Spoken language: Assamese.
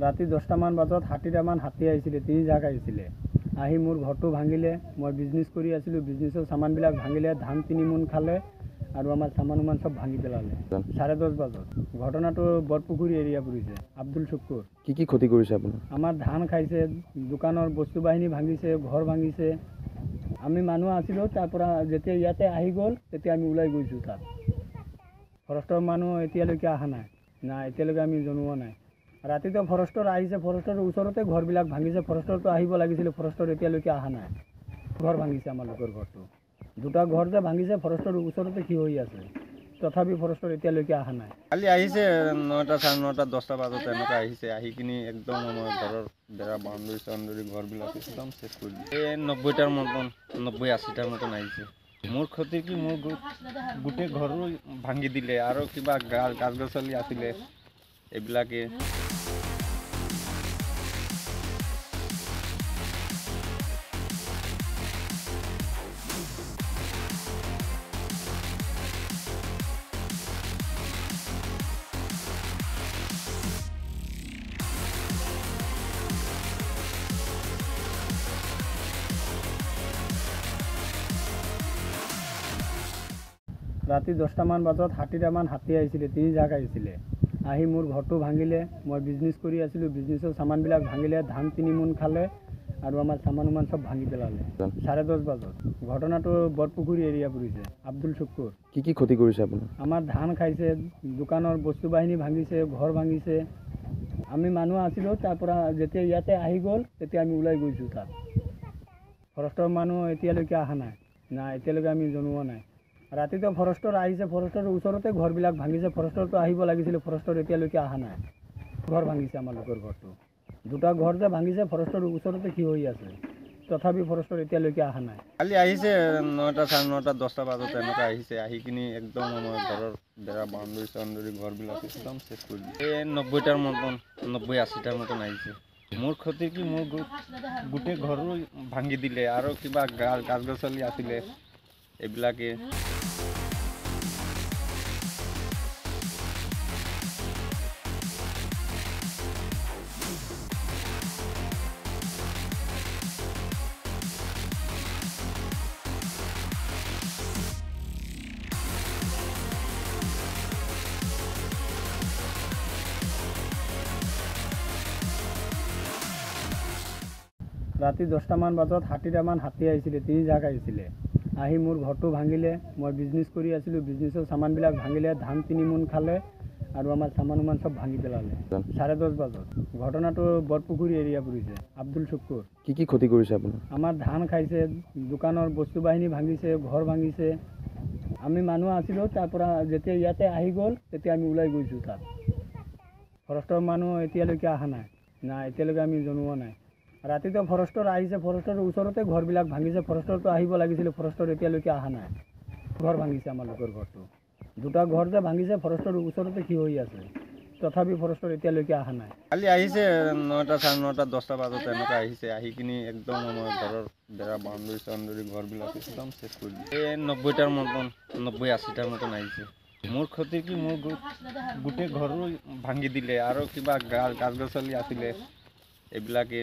ৰাতি 10টামান বজাত 60টামান হাতী আহিছিলে, 3 জাক আহিছিলে। আহি মোৰ ঘৰটো ভাঙিলে। মই বিজনেছ কৰি আছিলোঁ, বিজনেছৰ সামানবিলাক ভাঙিলে, ধান 3 মোন খালে আৰু আমাৰ সামান সব ভাঙি পেলালে 10:30 বজাত। ঘটনাটো বৰপুখুৰী এৰিয়া পৰিছে, আব্দুল শুকুৰ। কি ক্ষতি কৰিছে আপোনাৰ? আমাৰ ধান খাইছে, দোকানৰ বস্তু বাহিনী ভাঙিছে, ঘৰ ভাঙিছে। আমি মানুহ আছিলোঁ, তাৰ পৰা যেতিয়া ইয়াতে আহি গ'ল তেতিয়া আমি ওলাই গৈছোঁ। তাত ফৰেষ্টৰ মানুহ এতিয়ালৈকে অহা নাই, এতিয়ালৈকে আমি জনোৱা নাই। ৰাতিটো ফৰেষ্টৰ আহিছে, ফৰেষ্টৰ ওচৰতে ঘৰবিলাক ভাঙিছে। ফৰেষ্টৰটো আহিব লাগিছিলে, ফৰেষ্টৰ এতিয়ালৈকে অহা নাই। ঘৰ ভাঙিছে আমাৰ লোকৰ ঘৰটো, 2টা ঘৰ যে ভাঙিছে ফৰেষ্টৰ ওচৰতে কি হৈ আছে, তথাপি ফৰেষ্টৰ এতিয়ালৈকে অহা নাই। কালি আহিছে 9টা, 9:30, 10টা বজাত এনেকুৱা আহিছে। আহি কিনি একদম আমাৰ ঘৰৰ বেৰা বাউণ্ডৰী চাউণ্ডৰী ঘৰবিলাক একদম চেক কৰি দিছে। 90টাৰ মতন, 90-80টাৰ মতন আহিছে। মোৰ ক্ষতি কি, মোৰ গোটেই ঘৰো ভাঙি দিলে আৰু কিবা গাছ গছলি আছিলে এইবিলাকে। ৰাতি 10টামান বজাত 60টামান হাতী আহিছিলে, 3 জাক আহিছিলে। আহি মোৰ ঘৰটো ভাঙিলে। মই বিজনেছ কৰি আছিলোঁ, বিজনেছৰ সামানবিলাক ভাঙিলে, ধান 3 মোন খালে আৰু আমাৰ সামান সব ভাঙি পেলালে 10:30 বজাত। ঘটনাটো বৰপুখুৰী এৰিয়া পৰিছে, আব্দুল শুকুৰ। কি ক্ষতি কৰিছে আপোনাৰ? আমাৰ ধান খাইছে, দোকানৰ বস্তু বাহিনী ভাঙিছে, ঘৰ ভাঙিছে। আমি মানুহ আছিলোঁ, তাৰ পৰা যেতিয়া ইয়াতে আহি গ'ল তেতিয়া আমি ওলাই গৈছোঁ। তাত ফৰেষ্টৰ মানুহ এতিয়ালৈকে অহা নাই, এতিয়ালৈকে আমি জনোৱা নাই। ৰাতিটো ফৰেষ্টৰ আহিছে, ফৰেষ্টৰ ওচৰতে ঘৰবিলাক ভাঙিছে। ফৰেষ্টৰটো আহিব লাগিছিলে, ফৰেষ্টৰ এতিয়ালৈকে অহা নাই। ঘৰ ভাঙিছে আমাৰ লোকৰ ঘৰটো, 2টা ঘৰ যে ভাঙিছে ফৰেষ্টৰ ওচৰতে কি হৈ আছে, তথাপি ফৰেষ্টৰ এতিয়ালৈকে অহা নাই। কালি আহিছে 9টা, 9:30, 10টা বজাত এনেকুৱা আহিছে। আহি কিনি একদম আমাৰ ঘৰৰ বেৰা বাউণ্ডৰী চাউণ্ডৰী ঘৰবিলাক একদম চেক কৰি দিছে। 90টাৰ মতন, 90-80টাৰ মতন আহিছে। মোৰ ক্ষতি কি, মোৰ গোটেই ঘৰো ভাঙি দিলে আৰু কিবা গাছ গছলি আছিলে এইবিলাকে। ৰাতি 10টামান বজাত 60টামান হাতী আহিছিলে, 3 জাক আহিছিলে। আহি মোৰ ঘৰটো ভাঙিলে। মই বিজনেছ কৰি আছিলোঁ, বিজনেছৰ সামানবিলাক ভাঙিলে, ধান 3 মোন খালে আৰু আমাৰ সামান সব ভাঙি পেলালে 10:30 বজাত। ঘটনাটো বৰপুখুৰী এৰিয়া পৰিছে, আব্দুল শুকুৰ। কি ক্ষতি কৰিছে আপোনাৰ? আমাৰ ধান খাইছে, দোকানৰ বস্তু বাহিনী ভাঙিছে, ঘৰ ভাঙিছে। আমি মানুহ আছিলোঁ, তাৰ পৰা যেতিয়া ইয়াতে আহি গ'ল তেতিয়া আমি ওলাই গৈছোঁ। তাত ফৰেষ্টৰ মানুহ এতিয়ালৈকে অহা নাই, এতিয়ালৈকে আমি জনোৱা নাই। ৰাতিটো ফৰেষ্টৰ আহিছে, ফৰেষ্টৰ ওচৰতে ঘৰবিলাক ভাঙিছে। ফৰেষ্টৰটো আহিব লাগিছিলে, ফৰেষ্টৰ এতিয়ালৈকে অহা নাই। ঘৰ ভাঙিছে আমাৰ লোকৰ ঘৰটো, 2টা ঘৰ যে ভাঙিছে ফৰেষ্টৰ ওচৰতে কি হৈ আছে, তথাপি ফৰেষ্টৰ এতিয়ালৈকে অহা নাই। কালি আহিছে 9টা, 9:30, 10টা বজাত এনেকুৱা আহিছে। আহি কিনি একদম আমাৰ ঘৰৰ বেৰা বাউণ্ডৰী চাউণ্ডৰী ঘৰবিলাক একদম চেক কৰি দিছে। 90টাৰ মতন, 90-80টাৰ মতন আহিছে। মোৰ ক্ষতি কি, মোৰ গোটেই ঘৰো ভাঙি দিলে আৰু কিবা গাছ গছলি আছিলে এইবিলাকে।